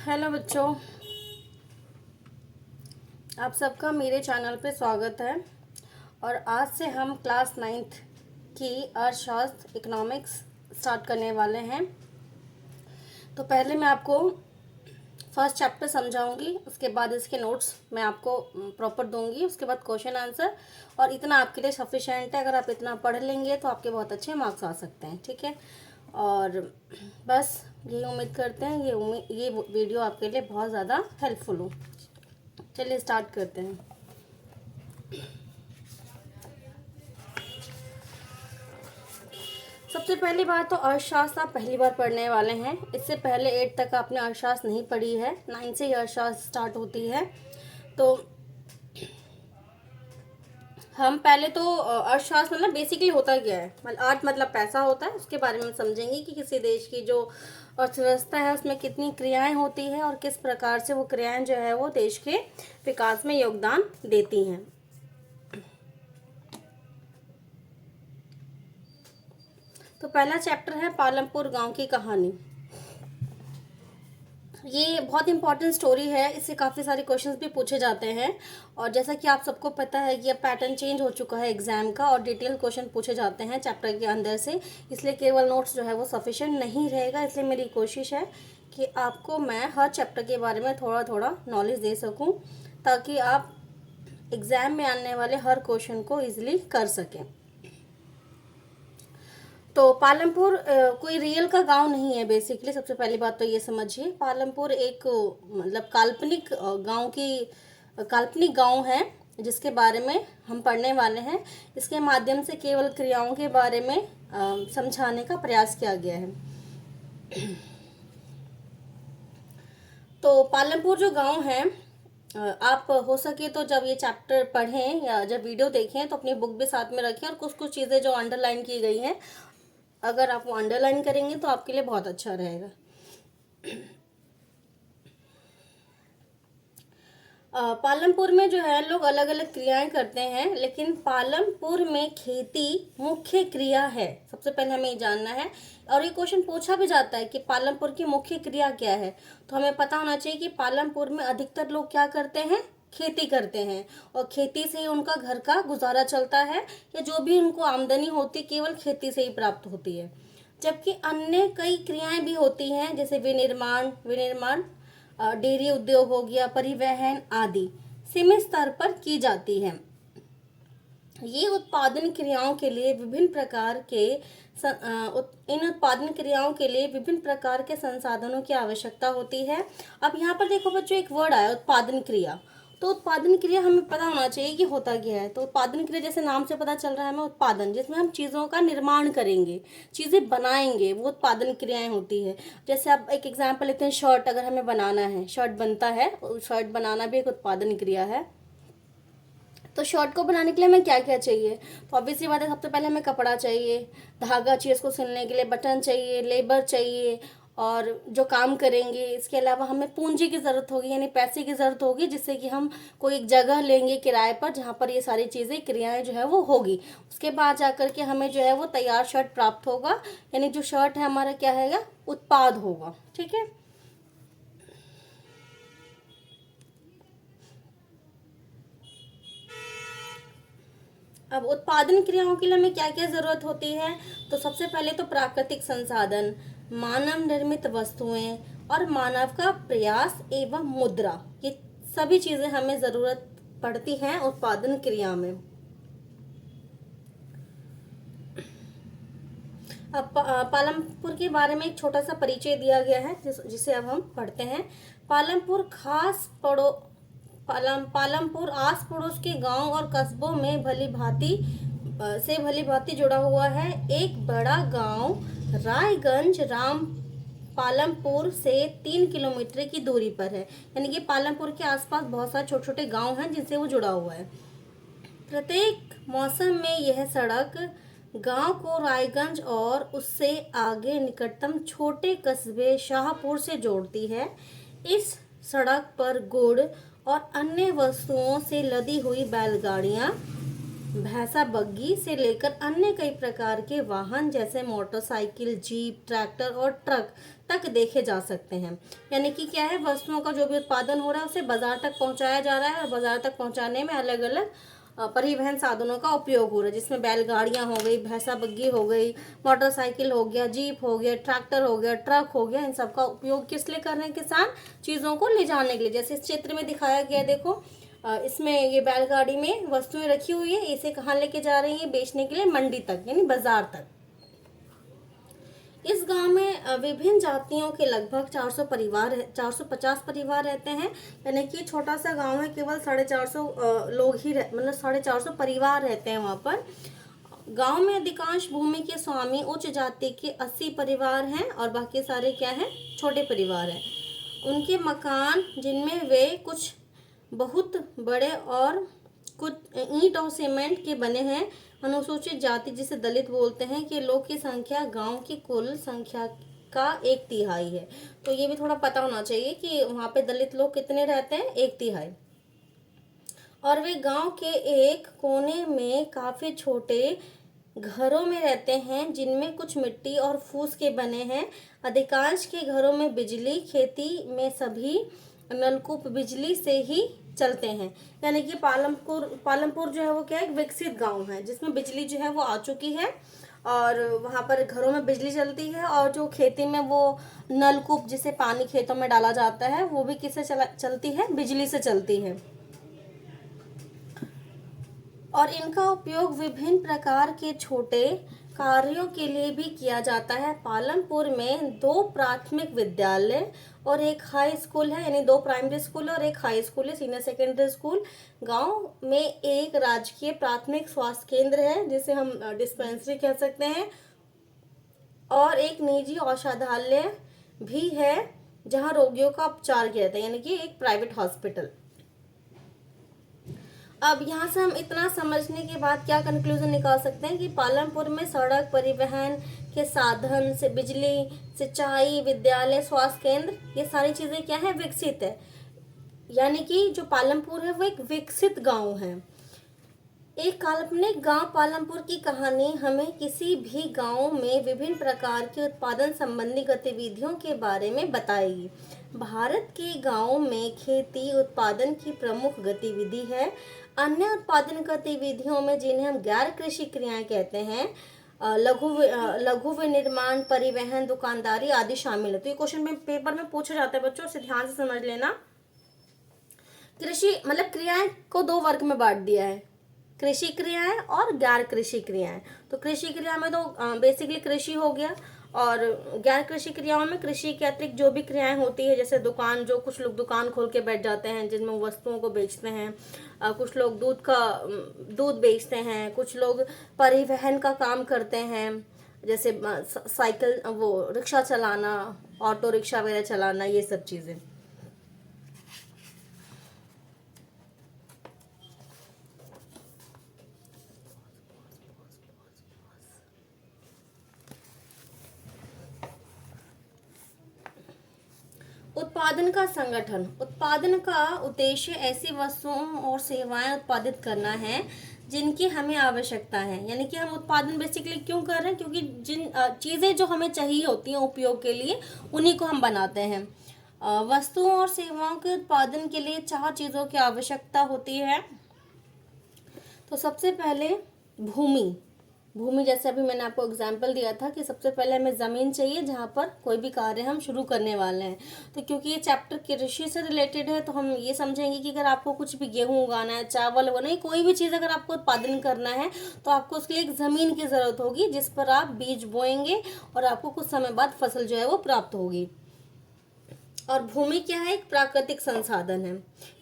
Hello बच्चों, आप सबका मेरे चैनल पे स्वागत है। और आज से हम क्लास 9th की अर्थशास्त्र इकोनॉमिक्स स्टार्ट करने वाले हैं। तो पहले मैं आपको फर्स्ट चैप्टर समझाऊंगी, उसके बाद इसके नोट्स मैं आपको प्रॉपर दूंगी, उसके बाद क्वेश्चन आंसर। और इतना आपके लिए सफिशेंट है। अगर आप इतना पढ़ लेंगे तो आपके बहुत अच्छे मार्क्स आ सकते हैं, ठीक है। और बस यही उम्मीद करते हैं ये वीडियो आपके लिए बहुत ज़्यादा हेल्पफुल हो। चलिए स्टार्ट करते हैं। सबसे पहली बात तो अर्थशास्त्र आप पहली बार पढ़ने वाले हैं। इससे पहले 8 तक आपने अर्थशास्त्र नहीं पढ़ी है, 9 से ही अर्थशास्त्र स्टार्ट होती है। तो हम पहले तो अर्थशास्त्र मतलब बेसिकली होता क्या है, मतलब अर्थ मतलब पैसा होता है, उसके बारे में हम समझेंगे कि किसी देश की जो अर्थव्यवस्था है उसमें कितनी क्रियाएं होती हैं और किस प्रकार से वो क्रियाएं जो है वो देश के विकास में योगदान देती हैं। तो पहला चैप्टर है पालमपुर गांव की कहानी। ये बहुत इंपॉर्टेंट स्टोरी है, इससे काफ़ी सारे क्वेश्चंस भी पूछे जाते हैं। और जैसा कि आप सबको पता है कि अब पैटर्न चेंज हो चुका है एग्जाम का, और डिटेल क्वेश्चन पूछे जाते हैं चैप्टर के अंदर से। इसलिए केवल नोट्स जो है वो सफिशिएंट नहीं रहेगा। इसलिए मेरी कोशिश है कि आपको मैं हर चैप्टर के बारे में थोड़ा थोड़ा नॉलेज दे सकूँ, ताकि आप एग्ज़ाम में आने वाले हर क्वेश्चन को ईजिली कर सकें। तो पालमपुर कोई रियल का गांव नहीं है बेसिकली। सबसे पहली बात तो ये समझिए, पालमपुर एक मतलब काल्पनिक गांव है जिसके बारे में हम पढ़ने वाले हैं। इसके माध्यम से केवल क्रियाओं के बारे में समझाने का प्रयास किया गया है। तो पालमपुर जो गांव है, आप हो सके तो जब ये चैप्टर पढ़ें या जब वीडियो देखें तो अपनी बुक भी साथ में रखें, और कुछ कुछ चीज़ें जो अंडरलाइन की गई हैं अगर आप वो अंडरलाइन करेंगे तो आपके लिए बहुत अच्छा रहेगा। पालमपुर में जो है लोग अलग अलग क्रियाएं करते हैं, लेकिन पालमपुर में खेती मुख्य क्रिया है। सबसे पहले हमें ये जानना है। और ये क्वेश्चन पूछा भी जाता है कि पालमपुर की मुख्य क्रिया क्या है, तो हमें पता होना चाहिए कि पालमपुर में अधिकतर लोग क्या करते हैं, खेती करते हैं। और खेती से ही उनका घर का गुजारा चलता है, या जो भी उनको आमदनी होती केवल खेती से ही प्राप्त होती है। जबकि अन्य कई क्रियाएं भी होती हैं, जैसे विनिर्माण डेयरी उद्योग हो गया, परिवहन आदि सीमित स्तर पर की जाती है। ये उत्पादन क्रियाओं के लिए विभिन्न प्रकार के इन उत्पादन क्रियाओं के लिए विभिन्न प्रकार के संसाधनों की आवश्यकता होती है। अब यहाँ पर देखो बच्चों, एक वर्ड आया उत्पादन क्रिया। तो उत्पादन क्रिया हमें पता होना चाहिए कि होता क्या है। तो उत्पादन क्रिया जैसे नाम से पता चल रहा है हमें, उत्पादन जिसमें हम चीज़ों का निर्माण करेंगे, चीज़ें बनाएंगे, वो उत्पादन क्रियाएं होती है। जैसे आप एक एग्जाम्पल लेते हैं, शर्ट अगर हमें बनाना है, शर्ट बनता है, शर्ट बनाना भी एक उत्पादन क्रिया है। तो शर्ट को बनाने के लिए हमें क्या क्या चाहिए, तो ऑब्वियसली बात है, सबसे पहले हमें कपड़ा चाहिए, धागा चाहिए उसको सिलने के लिए, बटन चाहिए, लेबर चाहिए, और जो काम करेंगे। इसके अलावा हमें पूंजी की ज़रूरत होगी, यानी पैसे की ज़रूरत होगी, जिससे कि हम कोई एक जगह लेंगे किराए पर जहाँ पर ये सारी चीज़ें क्रियाएं जो है वो होगी। उसके बाद जाकर के हमें जो है वो तैयार शर्ट प्राप्त होगा, यानी जो शर्ट है हमारा क्या है, उत्पाद होगा, ठीक है। अब उत्पादन क्रियाओं के लिए हमें क्या क्या जरूरत होती है, तो सबसे पहले तो प्राकृतिक संसाधन, मानव निर्मित वस्तुएं, और मानव का प्रयास एवं मुद्रा, ये सभी चीजें हमें जरूरत पड़ती हैं उत्पादन क्रिया में। अब पालमपुर के बारे में एक छोटा सा परिचय दिया गया है, जिसे अब हम पढ़ते हैं। पालमपुर खास पड़ो पालमपुर आस पड़ोस के गांव और कस्बों में भली भांति जुड़ा हुआ है। एक बड़ा गांव रायगंज राम पालमपुर से 3 किलोमीटर की दूरी पर है। यानी कि पालमपुर के आसपास बहुत सारे छोटे छोटे गांव हैं जिनसे वो जुड़ा हुआ है। प्रत्येक मौसम में यह सड़क गांव को रायगंज और उससे आगे निकटतम छोटे कस्बे शाहपुर से जोड़ती है। इस सड़क पर गुड़ और अन्य वस्तुओं से लदी हुई बैलगाड़ियां भैंसा बग्गी से लेकर अन्य कई प्रकार के वाहन जैसे मोटरसाइकिल, जीप, ट्रैक्टर और ट्रक तक देखे जा सकते हैं। यानी कि क्या है, वस्तुओं का जो भी उत्पादन हो रहा है उसे बाजार तक पहुंचाया जा रहा है और बाजार तक पहुंचाने में अलग अलग परिवहन साधनों का उपयोग हो रहा है, जिसमें बैलगाड़ियां हो गई, भैंसा बग्गी हो गई, मोटरसाइकिल हो गया, जीप हो गया, ट्रैक्टर हो गया, ट्रक हो गया। इन सब का उपयोग किस लिए कर रहे हैं किसान? चीज़ों को ले जाने के लिए। जैसे इस चित्र में दिखाया गया है, देखो इसमें ये बैलगाड़ी में वस्तुएं रखी हुई है, इसे कहाँ लेके जा रही है? बेचने के लिए मंडी तक, यानी बाजार तक। इस गांव में विभिन्न जातियों के लगभग 400 परिवार 450 परिवार रहते हैं। यानी कि छोटा सा गांव है, केवल 450 लोग ही मतलब 450 परिवार रहते हैं वहाँ पर। गांव में अधिकांश भूमि के स्वामी उच्च जाति के 80 परिवार हैं और बाकी सारे क्या हैं? छोटे परिवार हैं। उनके मकान, जिनमें वे कुछ बहुत बड़े और कुछ ईंट और सीमेंट के बने हैं। अनुसूचित जाति, जिसे दलित बोलते हैं, के लोग की संख्या गांव की कुल संख्या का 1/3 है। तो ये भी थोड़ा पता होना चाहिए कि वहाँ पे दलित लोग कितने रहते हैं? 1/3। और वे गांव के एक कोने में काफी छोटे घरों में रहते हैं, जिनमें कुछ मिट्टी और फूस के बने हैं। अधिकांश के घरों में बिजली, खेती में सभी नलकूप बिजली से ही चलते हैं। यानी कि पालमपुर जो है वो क्या है? एक विकसित गांव है, जिसमें बिजली जो है वो आ चुकी है और वहाँ पर घरों में बिजली चलती है। और जो खेती में वो नलकूप, जिसे पानी खेतों में डाला जाता है, वो भी किससे चलती है? बिजली से चलती है। और इनका उपयोग विभिन्न प्रकार के छोटे कार्यों के लिए भी किया जाता है। पालमपुर में 2 प्राथमिक विद्यालय और एक हाई स्कूल है, यानी 2 प्राइमरी स्कूल और एक हाई स्कूल है, सीनियर सेकेंडरी स्कूल। गांव में एक राजकीय प्राथमिक स्वास्थ्य केंद्र है, जिसे हम डिस्पेंसरी कह सकते हैं, और एक निजी औषधालय भी है जहां रोगियों का उपचार किया जाता है, यानी कि एक प्राइवेट हॉस्पिटल। अब यहाँ से हम इतना समझने के बाद क्या कंक्लूजन निकाल सकते हैं कि पालमपुर में सड़क, परिवहन के साधन से, बिजली, सिंचाई, विद्यालय, स्वास्थ्य केंद्र, ये सारी चीजें क्या है? विकसित है। यानी कि जो पालमपुर है वो एक विकसित गांव है। एक काल्पनिक गांव पालमपुर की कहानी हमें किसी भी गांव में विभिन्न प्रकार के उत्पादन संबंधी गतिविधियों के बारे में बताएगी। भारत के गांवों में खेती उत्पादन की प्रमुख गतिविधि है। अन्य उत्पादन गतिविधियों में, जिन्हें हम गैर कृषि क्रियाएं कहते हैं, लघु विनिर्माण, परिवहन, दुकानदारी आदि शामिल है। तो ये क्वेश्चन में पेपर में पूछा जाता है बच्चों, से ध्यान से समझ लेना। कृषि मतलब क्रियाएं को 2 वर्ग में बांट दिया है, कृषि क्रियाएं और गैर कृषि क्रियाएं। तो कृषि क्रिया में तो बेसिकली कृषि हो गया, और गैर कृषि क्रियाओं में कृषि के अतिरिक्त जो भी क्रियाएं होती है, जैसे दुकान, जो कुछ लोग दुकान खोल के बैठ जाते हैं जिनमें वस्तुओं को बेचते हैं, कुछ लोग दूध बेचते हैं, कुछ लोग परिवहन का काम करते हैं, जैसे साइकिल, वो रिक्शा चलाना, ऑटो रिक्शा वगैरह चलाना, ये सब चीज़ें। उत्पादन का संगठन। उत्पादन का उद्देश्य ऐसी वस्तुओं और सेवाएं उत्पादित करना है जिनकी हमें आवश्यकता है। यानी कि हम उत्पादन बेसिकली क्यों कर रहे हैं? क्योंकि जिन चीज़ें जो हमें चाहिए होती हैं उपयोग के लिए, उन्हीं को हम बनाते हैं। वस्तुओं और सेवाओं के उत्पादन के लिए 4 चीज़ों की आवश्यकता होती है। तो सबसे पहले भूमि, जैसे अभी मैंने आपको एग्जाम्पल दिया था कि सबसे पहले हमें ज़मीन चाहिए जहाँ पर कोई भी कार्य हम शुरू करने वाले हैं। तो क्योंकि ये चैप्टर कृषि से रिलेटेड है, तो हम ये समझेंगे कि अगर आपको कुछ भी गेहूँ उगाना है, चावल उगाना है, कोई भी चीज़ अगर आपको उत्पादन करना है, तो आपको उसके लिए एक ज़मीन की ज़रूरत होगी जिस पर आप बीज बोएंगे और आपको कुछ समय बाद फसल जो है वो प्राप्त होगी। और भूमि क्या है? एक प्राकृतिक संसाधन है।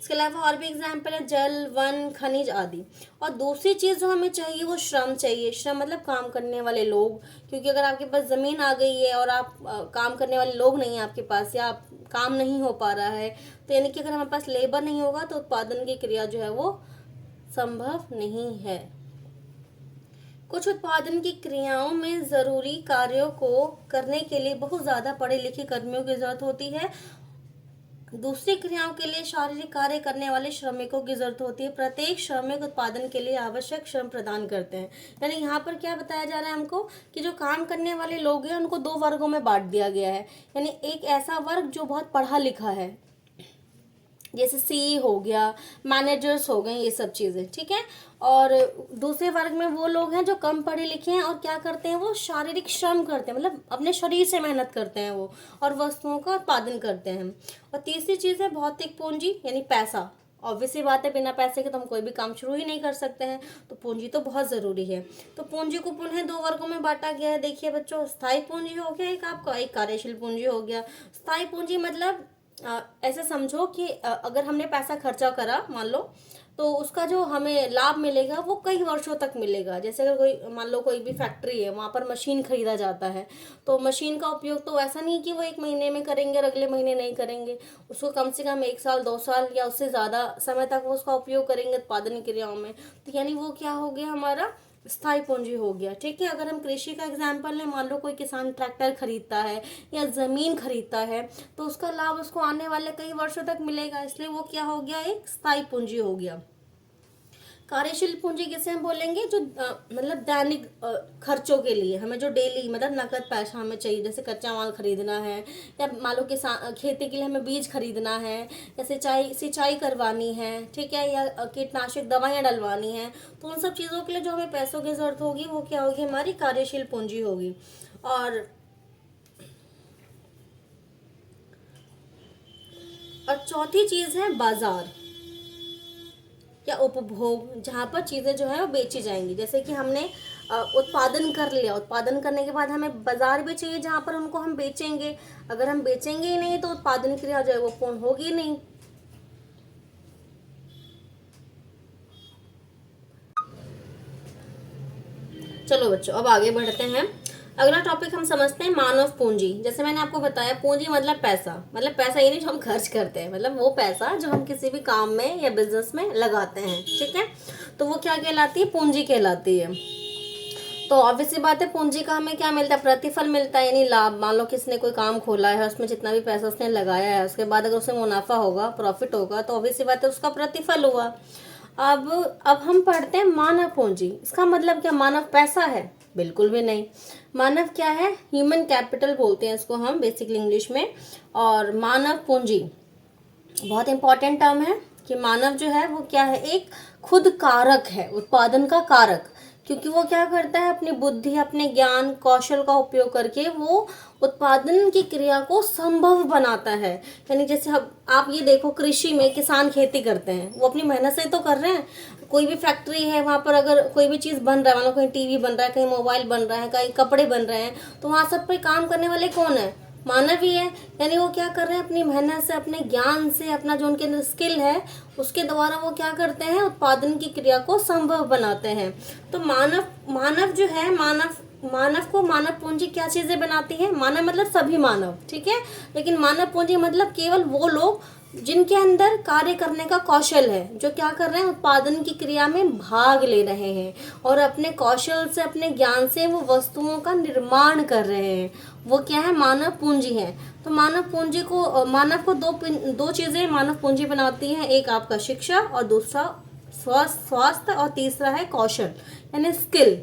इसके अलावा और भी एग्जाम्पल है, जल, वन, खनिज आदि। और दूसरी चीज़ जो हमें चाहिए वो श्रम चाहिए। श्रम मतलब काम करने वाले लोग, क्योंकि अगर आपके पास ज़मीन आ गई है और आप काम करने वाले लोग नहीं है आपके पास, या आप काम नहीं हो पा रहा है, तो यानी कि अगर हमारे पास लेबर नहीं होगा तो उत्पादन की क्रिया जो है वो संभव नहीं है। कुछ उत्पादन की क्रियाओं में ज़रूरी कार्यों को करने के लिए बहुत ज़्यादा पढ़े लिखे कर्मियों की ज़रूरत होती है। दूसरी क्रियाओं के लिए शारीरिक कार्य करने वाले श्रमिकों की जरूरत होती है। प्रत्येक श्रमिक उत्पादन के लिए आवश्यक श्रम प्रदान करते हैं। यानी यहाँ पर क्या बताया जा रहा है हमको कि जो काम करने वाले लोग हैं उनको दो वर्गों में बांट दिया गया है। यानी एक ऐसा वर्ग जो बहुत पढ़ा लिखा है, जैसे सीई हो गया, मैनेजर्स हो गए, ये सब चीज़ें, ठीक है। और दूसरे वर्ग में वो लोग हैं जो कम पढ़े लिखे हैं और क्या करते हैं, वो शारीरिक श्रम करते हैं, मतलब अपने शरीर से मेहनत करते हैं वो, और वस्तुओं का उत्पादन करते हैं। और तीसरी चीज़ है भौतिक पूंजी, यानी पैसा। ऑब्वियस सी बात है, बिना पैसे के तो हम कोई भी काम शुरू ही नहीं कर सकते हैं, तो पूंजी तो बहुत ज़रूरी है। तो पूंजी को पुनः दो वर्गों में बांटा गया है। देखिए बच्चों, स्थायी पूंजी हो गया एक आपका, एक कार्यशील पूंजी हो गया। स्थायी पूंजी मतलब ऐसे समझो कि अगर हमने पैसा खर्चा करा मान लो, तो उसका जो हमें लाभ मिलेगा वो कई वर्षों तक मिलेगा। जैसे अगर कोई मान लो कोई भी फैक्ट्री है, वहाँ पर मशीन खरीदा जाता है, तो मशीन का उपयोग तो ऐसा नहीं कि वो एक महीने में करेंगे और अगले महीने नहीं करेंगे, उसको कम से कम 1 साल 2 साल या उससे ज़्यादा समय तक वो उसका उपयोग करेंगे उत्पादन क्रियाओं में। तो यानी वो क्या हो गया, हमारा स्थायी पूंजी हो गया, ठीक है। अगर हम कृषि का एग्जाम्पल लें, मान लो कोई किसान ट्रैक्टर खरीदता है या ज़मीन खरीदता है, तो उसका लाभ उसको आने वाले कई वर्षों तक मिलेगा, इसलिए वो क्या हो गया, एक स्थायी पूंजी हो गया। कार्यशील पूंजी किसे हम बोलेंगे, जो मतलब दैनिक खर्चों के लिए हमें जो डेली मतलब नकद पैसा हमें चाहिए, जैसे कच्चा माल खरीदना है, या मान लो किसान खेती के लिए हमें बीज खरीदना है, या सिंचाई करवानी है, ठीक है, या कीटनाशक दवाइयाँ डलवानी है, तो उन सब चीज़ों के लिए जो हमें पैसों की ज़रूरत होगी वो क्या होगी, हमारी कार्यशील पूंजी होगी। और चौथी चीज़ है बाजार या उपभोग, जहाँ पर चीज़ें जो है वो बेची जाएंगी। जैसे कि हमने उत्पादन कर लिया, उत्पादन करने के बाद हमें बाजार भी चाहिए जहाँ पर उनको हम बेचेंगे। अगर हम बेचेंगे ही नहीं तो उत्पादन क्रिया जो है वो पूर्ण होगी नहीं। चलो बच्चों, अब आगे बढ़ते हैं। अगला टॉपिक हम समझते हैं मानव पूंजी। जैसे मैंने आपको बताया, पूंजी मतलब पैसा, मतलब पैसा ये नहीं जो हम खर्च करते हैं, मतलब वो पैसा जो हम किसी भी काम में या बिजनेस में लगाते हैं, ठीक है। तो वो क्या कहलाती है, पूंजी कहलाती है। तो ऑब्वियस सी बात है, पूंजी का हमें क्या मिलता है, प्रतिफल मिलता है, यानी लाभ। मान लो किसी ने कोई काम खोला है, उसमें जितना भी पैसा उसने लगाया है, उसके बाद अगर उसे मुनाफा होगा, प्रॉफिट होगा, तो ऑब्वियस सी बात है उसका प्रतिफल हुआ। अब हम पढ़ते हैं मानव पूंजी। इसका मतलब क्या, मानव पैसा है? बिल्कुल भी नहीं। मानव क्या है, ह्यूमन कैपिटल बोलते हैं इसको हम बेसिकली इंग्लिश में। और मानव पूंजी बहुत इंपॉर्टेंट टर्म है कि मानव जो है वो क्या है, एक खुद कारक है, उत्पादन का कारक। क्योंकि वो क्या करता है, अपनी बुद्धि, अपने ज्ञान कौशल का उपयोग करके वो उत्पादन की क्रिया को संभव बनाता है। यानी जैसे आप ये देखो, कृषि में किसान खेती करते हैं, वो अपनी मेहनत से तो कर रहे हैं। कोई भी फैक्ट्री है, वहाँ पर अगर कोई भी चीज़ बन रहा है, मतलब कहीं टीवी बन रहा है, कहीं मोबाइल बन रहा है, कहीं कपड़े बन रहे हैं, तो वहाँ सब पे काम करने वाले कौन है, मानव ही है। यानी वो क्या कर रहे हैं, अपनी मेहनत से, अपने ज्ञान से, अपना जो उनके अंदर स्किल है उसके द्वारा वो क्या करते हैं, उत्पादन की क्रिया को संभव बनाते हैं। तो मानव जो है, मानव को मानव पूंजी क्या चीज़ें बनाती है, मानव मतलब सभी मानव, ठीक है। लेकिन मानव पूंजी मतलब केवल वो लोग जिनके अंदर कार्य करने का कौशल है, जो क्या कर रहे हैं, उत्पादन की क्रिया में भाग ले रहे हैं और अपने कौशल से, अपने ज्ञान से वो वस्तुओं का निर्माण कर रहे हैं, वो क्या है, मानव पूंजी है। तो मानव को दो चीज़ें मानव पूंजी बनाती हैं, एक आपका शिक्षा और दूसरा स्वास्थ्य और तीसरा है कौशल यानी स्किल।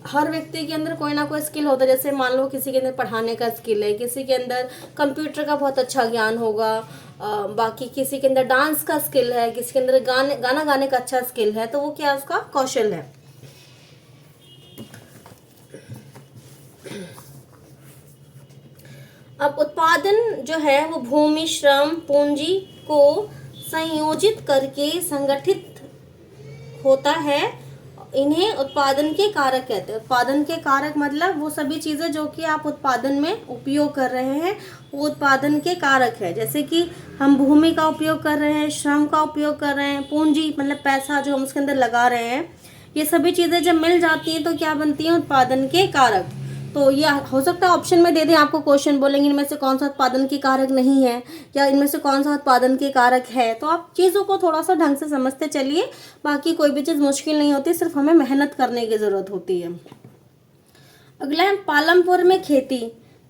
हर व्यक्ति के अंदर कोई ना कोई स्किल होता है। जैसे मान लो किसी के अंदर पढ़ाने का स्किल है, किसी के अंदर कंप्यूटर का बहुत अच्छा ज्ञान होगा, बाकी किसी के अंदर डांस का स्किल है, किसी के अंदर गाना गाने का अच्छा स्किल है, तो वो क्या उसका कौशल है। अब उत्पादन जो है वो भूमि, श्रम, पूंजी को संयोजित करके संगठित होता है। इन्हें उत्पादन के कारक कहते हैं। उत्पादन के कारक मतलब वो सभी चीज़ें जो कि आप उत्पादन में उपयोग कर रहे हैं, वो उत्पादन के कारक है। जैसे कि हम भूमि का उपयोग कर रहे हैं, श्रम का उपयोग कर रहे हैं, पूंजी मतलब पैसा जो हम उसके अंदर लगा रहे हैं, ये सभी चीज़ें जब मिल जाती हैं तो क्या बनती हैं, उत्पादन के कारक। तो यह हो सकता है ऑप्शन में दे दें आपको, क्वेश्चन बोलेंगे इनमें से कौन सा उत्पादन की कारक नहीं है या इनमें से कौन सा उत्पादन की कारक है। तो आप चीज़ों को थोड़ा सा ढंग से समझते चलिए, बाकी कोई भी चीज़ मुश्किल नहीं होती, सिर्फ हमें मेहनत करने की ज़रूरत होती है। अगला है पालमपुर में खेती।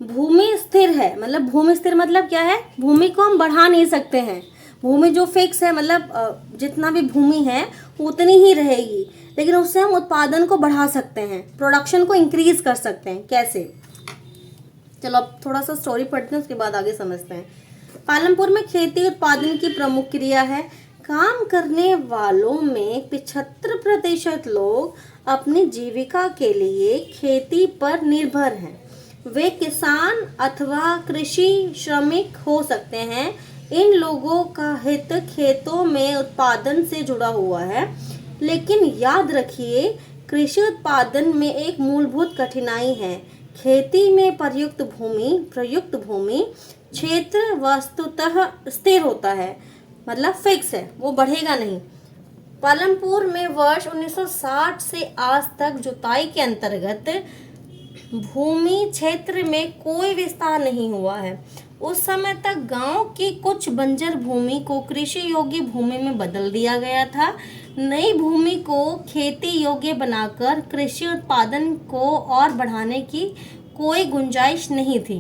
भूमि स्थिर है, मतलब भूमि स्थिर मतलब क्या है, भूमि को हम बढ़ा नहीं सकते हैं। भूमि जो फिक्स है, मतलब जितना भी भूमि है उतनी ही रहेगी, लेकिन उससे हम उत्पादन को बढ़ा सकते हैं, प्रोडक्शन को इंक्रीज कर सकते हैं। कैसे? चलो अब थोड़ा सा स्टोरी पढ़ते हैं, उसके बाद आगे समझते हैं। पालमपुर में खेती उत्पादन की प्रमुख क्रिया है। काम करने वालों में 75% लोग अपनी जीविका के लिए खेती पर निर्भर हैं। वे किसान अथवा कृषि श्रमिक हो सकते हैं। इन लोगों का हित खेतों में उत्पादन से जुड़ा हुआ है, लेकिन याद रखिए, कृषि उत्पादन में एक मूलभूत कठिनाई है। खेती में प्रयुक्त भूमि क्षेत्र वस्तुतः स्थिर होता है, मतलब फिक्स है, वो बढ़ेगा नहीं। पालमपुर में वर्ष 1960 से आज तक जुताई के अंतर्गत भूमि क्षेत्र में कोई विस्तार नहीं हुआ है। उस समय तक गांव की कुछ बंजर भूमि को कृषि योग्य भूमि में बदल दिया गया था। नई भूमि को खेती योग्य बनाकर कृषि उत्पादन को और बढ़ाने की कोई गुंजाइश नहीं थी,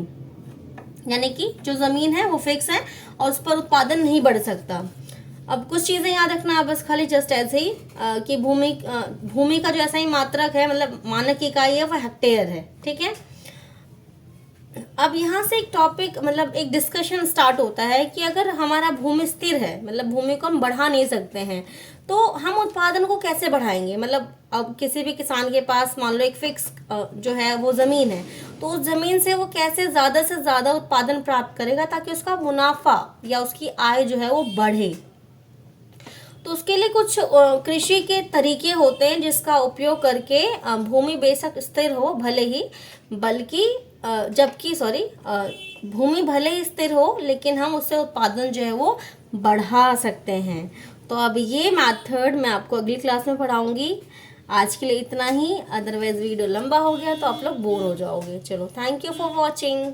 यानी कि जो ज़मीन है वो फिक्स है और उस पर उत्पादन नहीं बढ़ सकता। अब कुछ चीज़ें याद रखना आप बस, खाली जस्ट ऐसे ही कि भूमि का जो ऐसा ही मात्रक है, मतलब मानक इकाई है, वह हेक्टेयर है। ठीक है। अब यहाँ से एक टॉपिक, मतलब एक डिस्कशन स्टार्ट होता है कि अगर हमारा भूमि स्थिर है, मतलब भूमि को हम बढ़ा नहीं सकते हैं, तो हम उत्पादन को कैसे बढ़ाएंगे। मतलब अब किसी भी किसान के पास मान लो एक फिक्स जो है वो ज़मीन है, तो उस ज़मीन से वो कैसे ज़्यादा से ज़्यादा उत्पादन प्राप्त करेगा ताकि उसका मुनाफा या उसकी आय जो है वो बढ़े। तो उसके लिए कुछ कृषि के तरीके होते हैं जिसका उपयोग करके भूमि बेशक स्थिर हो भले ही, बल्कि भूमि भले ही स्थिर हो, लेकिन हम उससे उत्पादन जो है वो बढ़ा सकते हैं। तो अब ये मेथड मैं आपको अगली क्लास में पढ़ाऊंगी। आज के लिए इतना ही, अदरवाइज वीडियो लंबा हो गया तो आप लोग बोर हो जाओगे। चलो, थैंक यू फॉर वॉचिंग।